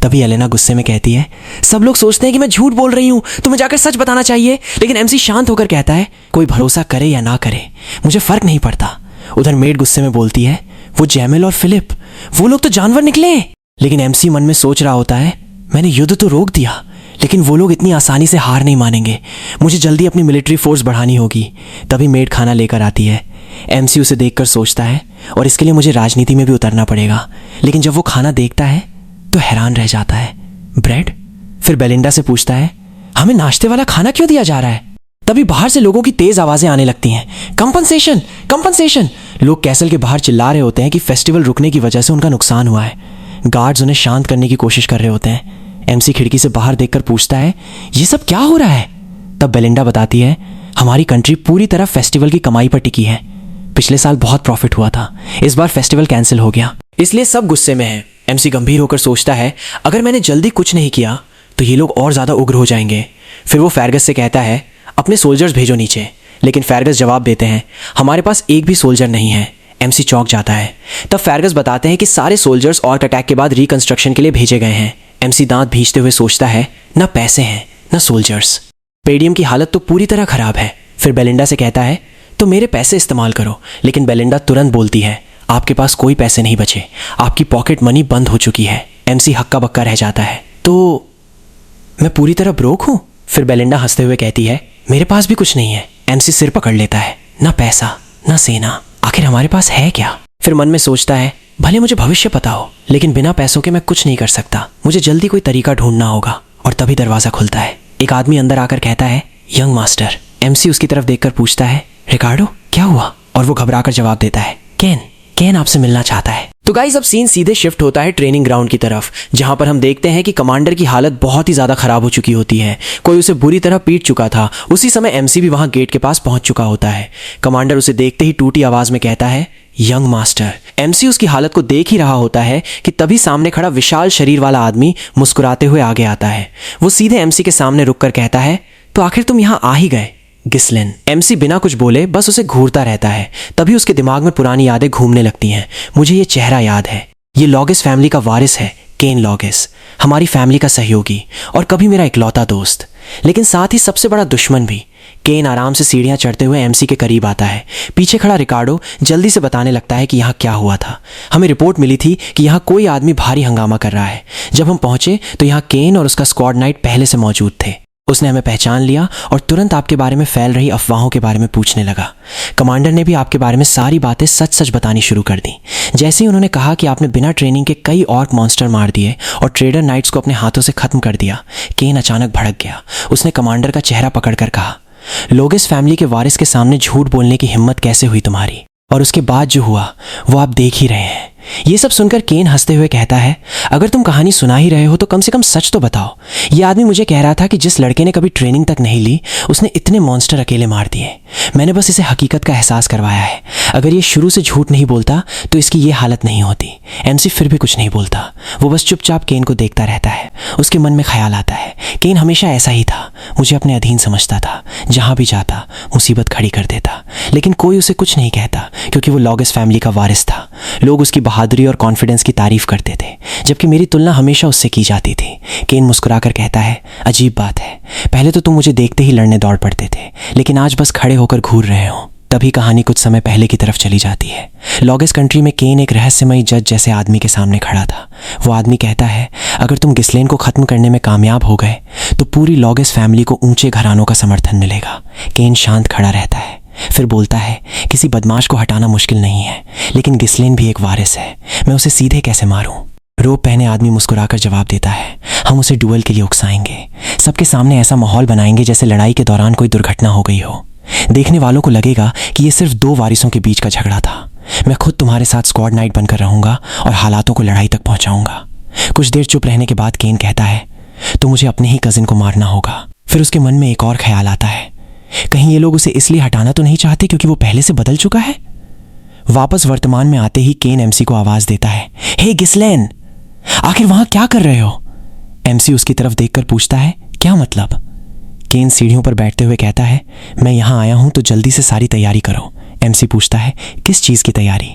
तभी एलेना गुस्से में कहती है, सब लोग सोचते हैं कि मैं झूठ बोल रही हूँ, तुम्हें जाकर सच बताना चाहिए। लेकिन एमसी शांत होकर कहता है, कोई भरोसा करे या ना करे, मुझे फर्क नहीं पड़ता। उधर मेड गुस्से में बोलती है, वो जैमिल और फिलिप, वो लोग तो जानवर निकले। लेकिन एमसी मन में सोच रहा होता है, मैंने युद्ध तो रोक दिया, लेकिन वो लोग इतनी आसानी से हार नहीं मानेंगे, मुझे जल्दी अपनी मिलिट्री फोर्स बढ़ानी होगी। तभी मेड खाना लेकर आती है। एमसी उसे देखकर सोचता है, और इसके लिए मुझे राजनीति में भी उतरना पड़ेगा। लेकिन जब वो खाना देखता है तो हैरान रह जाता है, ब्रेड? फिर बेलिंडा से पूछता है, हमें नाश्ते वाला खाना क्यों दिया जा रहा है? तभी बाहर से लोगों की तेज आवाजें आने लगती हैं, कंपनसेशन कंपनसेशन। लोग कैसल के बाहर चिल्ला रहे होते हैं कि फेस्टिवल रुकने की वजह से उनका नुकसान हुआ है। गार्ड्स उन्हें शांत करने की कोशिश कर रहे होते हैं। एमसी खिड़की से बाहर देखकर पूछता है, ये सब क्या हो रहा है? तब बेलिंडा बताती है, हमारी कंट्री पूरी तरह फेस्टिवल की कमाई पर टिकी है। पिछले साल बहुत प्रॉफिट हुआ था, इस बार फेस्टिवल कैंसिल हो गया, इसलिए सब गुस्से में हैं। एमसी गंभीर होकर सोचता है, अगर मैंने जल्दी कुछ नहीं किया तो ये लोग और ज्यादा उग्र हो जाएंगे। फिर वो फेरगस से कहता है, अपने सोल्जर्स भेजो नीचे। लेकिन फेरगस जवाब देते हैं, हमारे पास एक भी सोल्जर नहीं है। एमसी चौंक जाता है। तब फेरगस बताते हैं कि सारे सोल्जर्स ऑर्क अटैक के बाद रिकंस्ट्रक्शन के लिए भेजे गए हैं। एमसी दांत भींचते हुए सोचता है, ना पैसे हैं ना सोल्जर्स, पेडियम की हालत तो पूरी तरह खराब है। फिर बेलिंडा से कहता है, तो मेरे पैसे इस्तेमाल करो। लेकिन बेलिंडा तुरंत बोलती है, आपके पास कोई पैसे नहीं बचे, आपकी पॉकेट मनी बंद हो चुकी है। एमसी हक्का बक्का रह जाता है, तो मैं पूरी तरह ब्रोक हूं? फिर बेलिंडा हंसते हुए कहती है, मेरे पास भी कुछ नहीं है। एमसी सिर पकड़ लेता है, ना पैसा ना सेना, आखिर हमारे पास है क्या? फिर मन में सोचता है, भले मुझे भविष्य पता हो, लेकिन बिना पैसों के मैं कुछ नहीं कर सकता, मुझे जल्दी कोई तरीका ढूंढना होगा। और तभी दरवाजा खुलता है। एक आदमी अंदर आकर कहता है, यंग मास्टर। एमसी उसकी तरफ देखकर पूछता है, रिकार्डो क्या हुआ? और वो घबराकर जवाब देता है, केन आपसे मिलना चाहता है। तो गाइस अब सीन सीधे शिफ्ट होता है ट्रेनिंग ग्राउंड की तरफ, जहां पर हम देखते हैं कि कमांडर की हालत बहुत ही ज्यादा खराब हो चुकी होती है। कोई उसे बुरी तरह पीट चुका था। उसी समय एमसी भी वहां गेट के पास पहुंच चुका होता है। कमांडर उसे देखते ही टूटी आवाज में कहता है, यंग मास्टर। एमसी उसकी हालत को देख ही रहा होता है कि तभी सामने खड़ा विशाल शरीर वाला आदमी मुस्कुराते हुए आगे आता है। वो सीधे एमसी के सामने रुककर कहता है, तो आखिर तुम यहां आ ही गए, गिस्लेन। एमसी बिना कुछ बोले बस उसे घूरता रहता है। तभी उसके दिमाग में पुरानी यादें घूमने लगती हैं। मुझे ये चेहरा याद है, ये लॉगेस फैमिली का वारिस है, केन लॉगेस, हमारी फैमिली का सहयोगी और कभी मेरा इकलौता दोस्त, लेकिन साथ ही सबसे बड़ा दुश्मन भी। केन आराम से सीढ़ियां चढ़ते हुए एमसी के करीब आता है। पीछे खड़ा रिकार्डो जल्दी से बताने लगता है कि यहाँ क्या हुआ था। हमें रिपोर्ट मिली थी कि यहाँ कोई आदमी भारी हंगामा कर रहा है। जब हम पहुंचे तो यहाँ केन और उसका स्क्वाड नाइट पहले से मौजूद थे। उसने हमें पहचान लिया और तुरंत आपके बारे में फैल रही अफवाहों के बारे में पूछने लगा। कमांडर ने भी आपके बारे में सारी बातें सच सच बतानी शुरू कर दी। जैसे ही उन्होंने कहा कि आपने बिना ट्रेनिंग के कई ऑर्क मॉन्स्टर मार दिए और ट्रेडर नाइट्स को अपने हाथों से खत्म कर दिया, केन अचानक भड़क गया। उसने कमांडर का चेहरा पकड़कर कहा, लोगेस फैमिली के वारिस के सामने झूठ बोलने की हिम्मत कैसे हुई तुम्हारी? और उसके बाद जो हुआ वो आप देख ही रहे हैं। ये सब सुनकर केन हंसते हुए कहता है, अगर तुम कहानी सुना ही रहे हो तो कम से कम सच तो बताओ। ये आदमी मुझे कह रहा था कि जिस लड़के ने कभी ट्रेनिंग तक नहीं ली उसने इतने मॉन्स्टर अकेले मार दिए। मैंने बस इसे हकीकत का एहसास करवाया है। अगर ये शुरू से झूठ नहीं बोलता तो इसकी ये हालत नहीं होती। एमसी फिर भी कुछ नहीं बोलता, वो बस चुपचाप केन को देखता रहता है। उसके मन में ख्याल आता है, केन हमेशा ऐसा ही था, मुझे अपने अधीन समझता था, जहां भी जाता मुसीबत खड़ी कर देता। लेकिन कोई उसे कुछ नहीं कहता क्योंकि वो लॉगेस फैमिली का वारिस था। लोग उसकी बहादुरी और कॉन्फिडेंस की तारीफ करते थे, जबकि मेरी तुलना हमेशा उससे की जाती थी। केन मुस्कुराकर कहता है, अजीब बात है, पहले तो तुम मुझे देखते ही लड़ने दौड़ पड़ते थे, लेकिन आज बस खड़े होकर घूर रहे हो। तभी कहानी कुछ समय पहले की तरफ चली जाती है। लॉगेस कंट्री में केन एक रहस्यमयी जज जैसे आदमी के सामने खड़ा था। वो आदमी कहता है, अगर तुम गिस्लेन को खत्म करने में कामयाब हो गए तो पूरी लॉगेस फैमिली को ऊंचे घरानों का समर्थन मिलेगा। केन शांत खड़ा रहता है, फिर बोलता है, किसी बदमाश को हटाना मुश्किल नहीं है, लेकिन गिस्लेन भी एक वारिस है, मैं उसे सीधे कैसे मारूं? रोब पहने आदमी मुस्कुराकर जवाब देता है, हम उसे डुएल के लिए उकसाएंगे, सबके सामने ऐसा माहौल बनाएंगे जैसे लड़ाई के दौरान कोई दुर्घटना हो गई हो। देखने वालों को लगेगा कि ये सिर्फ दो वारिसों के बीच का झगड़ा था। मैं खुद तुम्हारे साथ स्क्वाड नाइट बनकर रहूंगा और हालातों को लड़ाई तक पहुंचाऊंगा। कुछ देर चुप रहने के बाद केन कहता है, तो मुझे अपने ही कजिन को मारना होगा। फिर उसके मन में एक और ख्याल आता है, कहीं ये लोग उसे इसलिए हटाना तो नहीं चाहते क्योंकि वो पहले से बदल चुका है? वापस वर्तमान में आते ही केन एमसी को आवाज देता है, हे गिस्लेन, आखिर वहां क्या कर रहे हो? एमसी उसकी तरफ देखकर पूछता है, क्या मतलब? केन सीढ़ियों पर बैठते हुए कहता है, मैं यहां आया हूं तो जल्दी से सारी तैयारी करो। एमसी पूछता है, किस चीज की तैयारी?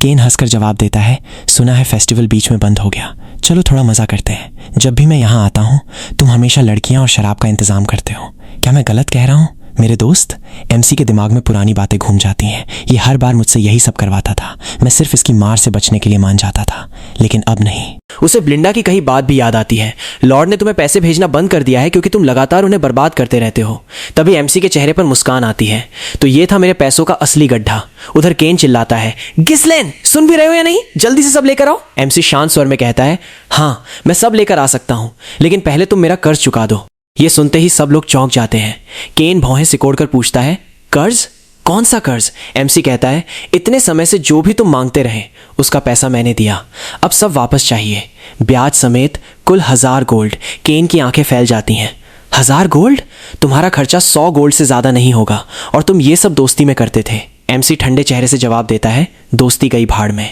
केन हंसकर जवाब देता है, सुना है फेस्टिवल बीच में बंद हो गया, चलो थोड़ा मजा करते हैं। जब भी मैं यहाँ आता हूँ तुम हमेशा लड़कियाँ और शराब का इंतजाम करते हो, क्या मैं गलत कह रहा हूँ? मेरे दोस्त। एमसी के दिमाग में पुरानी बातें घूम जाती हैं। ये हर बार मुझसे यही सब करवाता था, मैं सिर्फ इसकी मार से बचने के लिए मान जाता था, लेकिन अब नहीं। उसे ब्लिंडा की कही बात भी याद आती है, लॉर्ड ने तुम्हें पैसे भेजना बंद कर दिया है क्योंकि तुम लगातार उन्हें बर्बाद करते रहते हो। तभी एमसी के चेहरे पर मुस्कान आती है, तो ये था मेरे पैसों का असली गड्ढा। उधर केन चिल्लाता है, गिस्लेन सुन भी रहे हो या नहीं, जल्दी से सब लेकर आओ। एमसी शांत स्वर में कहता है, हाँ मैं सब लेकर आ सकता हूँ, लेकिन पहले तुम मेरा कर्ज चुका दो। ये सुनते ही सब लोग चौंक जाते हैं। केन भौहें सिकोड़कर पूछता है, कर्ज? कौन सा कर्ज? एमसी कहता है, इतने समय से जो भी तुम मांगते रहे उसका पैसा मैंने दिया, अब सब वापस चाहिए, ब्याज समेत कुल 1000 गोल्ड। केन की आंखें फैल जाती हैं। 1000 गोल्ड? तुम्हारा खर्चा 100 गोल्ड से ज्यादा नहीं होगा, और तुम ये सब दोस्ती में करते थे। एमसी ठंडे चेहरे से जवाब देता है, दोस्ती गई भाड़ में,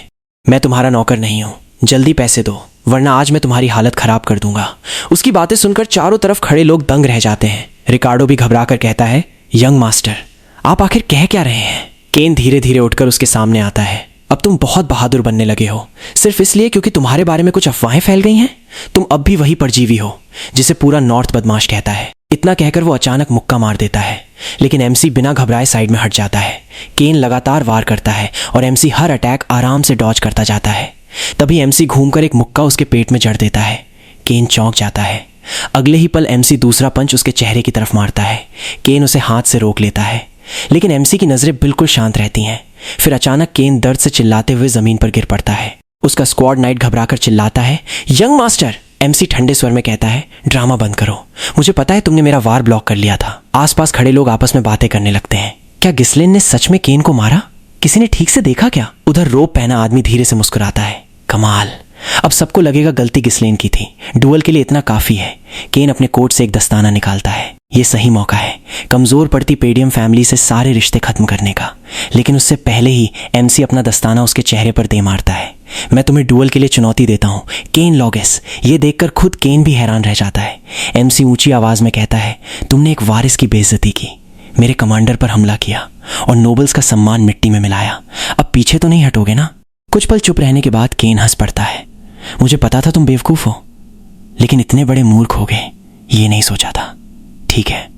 मैं तुम्हारा नौकर नहीं हूं, जल्दी पैसे दो वरना आज मैं तुम्हारी हालत खराब कर दूंगा। उसकी बातें सुनकर चारों तरफ खड़े लोग दंग रह जाते हैं। रिकार्डो भी घबरा कर कहता है, यंग मास्टर आप आखिर कह क्या रहे हैं? केन धीरे धीरे उठकर उसके सामने आता है, अब तुम बहुत बहादुर बनने लगे हो, सिर्फ इसलिए क्योंकि तुम्हारे बारे में कुछ अफवाहें फैल गई हैं। तुम अब भी वही परजीवी हो जिसे पूरा नॉर्थ बदमाश कहता है। इतना कहकर वो अचानक मुक्का मार देता है, लेकिन एमसी बिना घबराए साइड में हट जाता है। केन लगातार वार करता है और एमसी हर अटैक आराम से डॉज करता जाता है। तभी एमसी घूमकर एक मुक्का उसके पेट में जड़ देता है। केन चौंक जाता है। अगले ही पल एमसी दूसरा पंच उसके चेहरे की तरफ मारता है। केन उसे हाथ से रोक लेता है, लेकिन एमसी की नजरें बिल्कुल शांत रहती हैं। फिर अचानक केन दर्द से चिल्लाते हुए जमीन पर गिर पड़ता है। उसका स्क्वाड नाइट घबराकर चिल्लाता है, यंग मास्टर। एमसी ठंडे स्वर में कहता है, ड्रामा बंद करो, मुझे पता है तुमने मेरा वार ब्लॉक कर लिया था। आसपास खड़े लोग आपस में बातें करने लगते हैं। क्या गिस्लेन ने सच में केन को मारा? किसी ने ठीक से देखा क्या? उधर रोब पहना आदमी धीरे से मुस्कुराता है, कमाल, अब सबको लगेगा गलती गिस्लेन की थी, डुअल के लिए इतना काफी है। केन अपने कोट से एक दस्ताना निकालता है, ये सही मौका है कमजोर पड़ती पेडियम फैमिली से सारे रिश्ते खत्म करने का। लेकिन उससे पहले ही एमसी अपना दस्ताना उसके चेहरे पर दे मारता है। मैं तुम्हें डुअल के लिए चुनौती देता हूँ, केन लॉगेस। ये देखकर खुद केन भी हैरान रह जाता है। एमसी ऊंची आवाज में कहता है, तुमने एक वारिस की बेइज्जती की, मेरे कमांडर पर हमला किया और नोबल्स का सम्मान मिट्टी में मिलाया, अब पीछे तो नहीं हटोगे ना? कुछ पल चुप रहने के बाद केन हंस पड़ता है, मुझे पता था तुम बेवकूफ हो, लेकिन इतने बड़े मूर्ख हो गए ये नहीं सोचा था। ठीक है,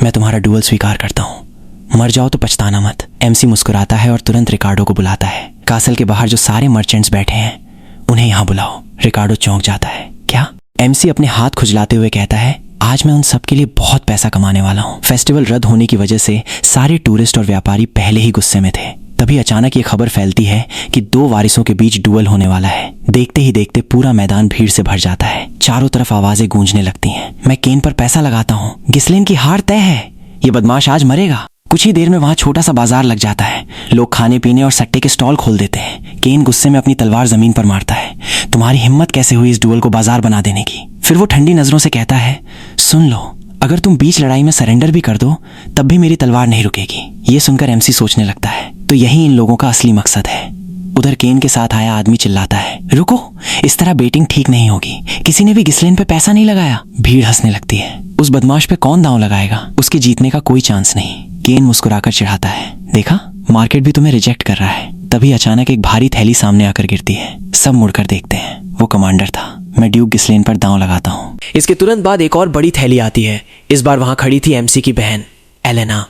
मैं तुम्हारा डुअल स्वीकार करता हूँ, मर जाओ तो पछताना मत। एमसी मुस्कुराता है और तुरंत रिकार्डो को बुलाता है। कासल के बाहर जो सारे मर्चेंट्स बैठे हैं उन्हें यहाँ बुलाओ। रिकार्डो चौंक जाता है, क्या? एमसी अपने हाथ खुजलाते हुए कहता है, आज मैं उन सब के लिए बहुत पैसा कमाने वाला हूँ। फेस्टिवल रद्द होने की वजह से सारे टूरिस्ट और व्यापारी पहले ही गुस्से में थे। तभी अचानक ये खबर फैलती है कि 2 वारिसों के बीच डुअल होने वाला है। देखते ही देखते पूरा मैदान भीड़ से भर जाता है। चारों तरफ आवाजें गूंजने लगती हैं। मैं केन पर पैसा लगाता हूँ, गिस्लेन की हार तय है, ये बदमाश आज मरेगा। कुछ ही देर में वहां छोटा सा बाजार लग जाता है। लोग खाने पीने और सट्टे के स्टॉल खोल देते हैं। केन गुस्से में अपनी तलवार जमीन पर मारता है, तुम्हारी हिम्मत कैसे हुई इस डुअल को बाजार बना देने की? फिर वो ठंडी नजरों से कहता है, सुन लो, अगर तुम बीच लड़ाई में सरेंडर भी कर दो तब भी मेरी तलवार नहीं रुकेगी। ये सुनकर एमसी सोचने लगता है, तो यही इन लोगों का असली मकसद है। उधर केन के साथ आया आदमी चिल्लाता है, रुको, इस तरह बेटिंग ठीक नहीं होगी, किसी ने भी गिस्लेन पे पैसा नहीं लगाया। भीड़ हंसने लगती है। उस बदमाश पे कौन दांव लगाएगा? उसके जीतने का कोई चांस नहीं। केन मुस्कुराकर चिढ़ाता है, देखा, मार्केट भी तुम्हें रिजेक्ट कर रहा है। तभी अचानक एक भारी थैली सामने आकर गिरती है। सब मुड़कर देखते हैं, वो कमांडर था। मैं ड्यूक गिस्लेन पर दांव लगाता हूँ। इसके तुरंत बाद एक और बड़ी थैली आती है। इस बार वहां खड़ी थी एमसी की बहन एलेना।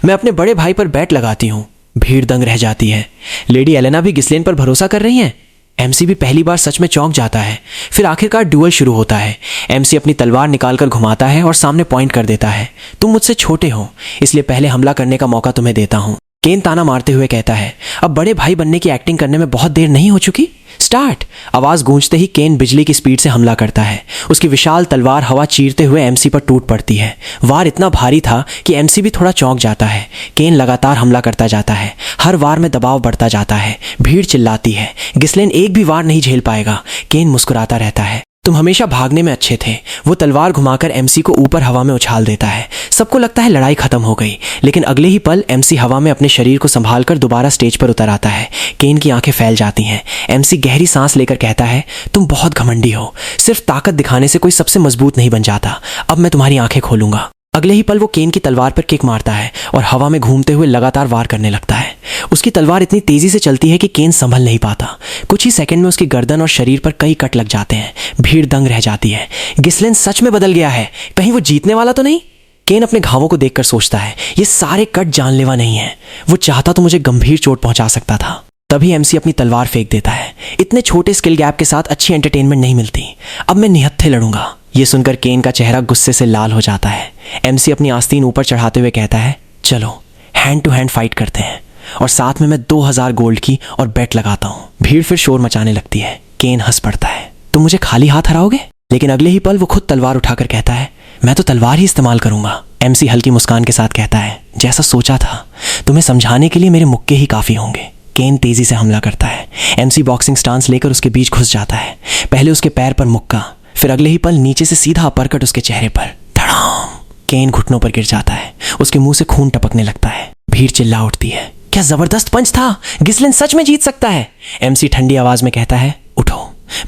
मैं अपने बड़े भाई पर बैट लगाती हूँ। भीड़ दंग रह जाती है। लेडी एलेना भी गिस्लेन पर भरोसा कर रही हैं। एमसी भी पहली बार सच में चौंक जाता है। फिर आखिरकार डुअल शुरू होता है। एमसी अपनी तलवार निकालकर घुमाता है और सामने पॉइंट कर देता है, तुम मुझसे छोटे हो इसलिए पहले हमला करने का मौका तुम्हें देता हूं। केन ताना मारते हुए कहता है, अब बड़े भाई बनने की एक्टिंग करने में बहुत देर नहीं हो चुकी? स्टार्ट। आवाज गूंजते ही केन बिजली की स्पीड से हमला करता है। उसकी विशाल तलवार हवा चीरते हुए एमसी पर टूट पड़ती है। वार इतना भारी था कि एमसी भी थोड़ा चौंक जाता है। केन लगातार हमला करता जाता है। हर वार में दबाव बढ़ता जाता है। भीड़ चिल्लाती है, गिस्लेन एक भी वार नहीं झेल पाएगा। केन मुस्कुराता रहता है, तुम हमेशा भागने में अच्छे थे। वो तलवार घुमाकर एमसी को ऊपर हवा में उछाल देता है। सबको लगता है लड़ाई खत्म हो गई, लेकिन अगले ही पल एमसी हवा में अपने शरीर को संभालकर दोबारा स्टेज पर उतर आता है। केन की आंखें फैल जाती हैं। एमसी गहरी सांस लेकर कहता है, तुम बहुत घमंडी हो, सिर्फ ताकत दिखाने से कोई सबसे मजबूत नहीं बन जाता। अब मैं तुम्हारी आंखें खोलूंगा। अगले ही पल वो केन की तलवार पर किक मारता है और हवा में घूमते हुए लगातार वार करने लगता है। उसकी तलवार इतनी तेजी से चलती है कि केन संभल नहीं पाता। कुछ ही सेकंड में उसकी गर्दन और शरीर पर कई कट लग जाते हैं। भीड़ दंग रह जाती है। गिसलेन सच में बदल गया है, कहीं वो जीतने वाला तो नहीं? केन अपने घावों को देखकर सोचता है, ये सारे कट जानलेवा नहीं है। वो चाहता तो मुझे गंभीर चोट पहुंचा सकता था। तभी एमसी अपनी तलवार फेंक देता है। इतने छोटे स्किल गैप के साथ अच्छी एंटरटेनमेंट नहीं मिलती। अब मैं निहत्थे लड़ूंगा। ये सुनकर केन का चेहरा गुस्से से लाल हो जाता है। एमसी अपनी आस्तीन ऊपर चढ़ाते हुए कहता है, चलो हैंड टू हैंड फाइट करते हैं, और साथ में मैं 2000 गोल्ड की और बेट लगाता हूँ। भीड़ फिर शोर मचाने लगती है। केन हंस पड़ता है, तुम मुझे खाली हाथ हराओगे? लेकिन अगले ही पल वो खुद तलवार उठाकर कहता है, मैं तो तलवार ही इस्तेमाल करूंगा। एमसी हल्की मुस्कान के साथ कहता है, जैसा सोचा था, तुम्हें समझाने के लिए मेरे मुक्के ही काफी होंगे। केन तेजी से हमला करता है। एमसी बॉक्सिंग स्टांस लेकर उसके बीच घुस जाता है। पहले उसके पैर पर मुक्का, फिर अगले ही पल नीचे से सीधा अपरकट उसके चेहरे पर। धड़ाम! केन घुटनों पर गिर जाता है। उसके मुंह से खून टपकने लगता है। भीड़ चिल्ला उठती है, क्या जबरदस्त पंच था, गिसलेन सच में जीत सकता है। एमसी ठंडी आवाज में कहता है, उठो,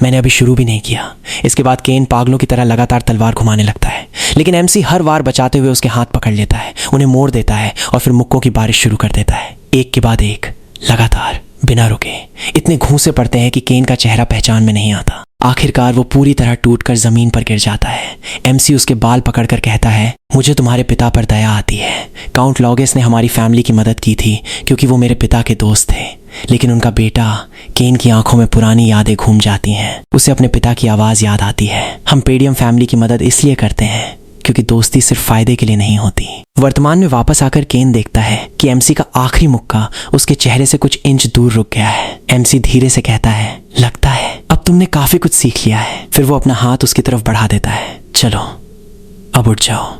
मैंने अभी शुरू भी नहीं किया। इसके बाद केन पागलों की तरह लगातार तलवार घुमाने लगता है, लेकिन एमसी हर वार बचाते हुए उसके हाथ पकड़ लेता है, उन्हें मोड़ देता है और फिर मुक्कों की बारिश शुरू कर देता है, एक के बाद एक, लगातार, बिना रुके। इतने घूंसे पड़ते हैं कि केन का चेहरा पहचान में नहीं आता। आखिरकार वो पूरी तरह टूटकर जमीन पर गिर जाता है। एमसी उसके बाल पकड़कर कहता है, मुझे तुम्हारे पिता पर दया आती है। काउंट लॉगेस ने हमारी फैमिली की मदद की थी क्योंकि वो मेरे पिता के दोस्त थे, लेकिन उनका बेटा केन की आंखों में पुरानी यादें घूम जाती हैं। उसे अपने पिता की आवाज याद आती है। हम पेडियम फैमिली की मदद इसलिए करते हैं क्योंकि दोस्ती सिर्फ फायदे के लिए नहीं होती। वर्तमान में वापस आकर केन देखता है कि एमसी का आखिरी मुक्का उसके चेहरे से कुछ इंच दूर रुक गया है। एमसी धीरे से कहता है, लगता है अब तुमने काफी कुछ सीख लिया है। फिर वो अपना हाथ उसकी तरफ बढ़ा देता है, चलो अब उठ जाओ।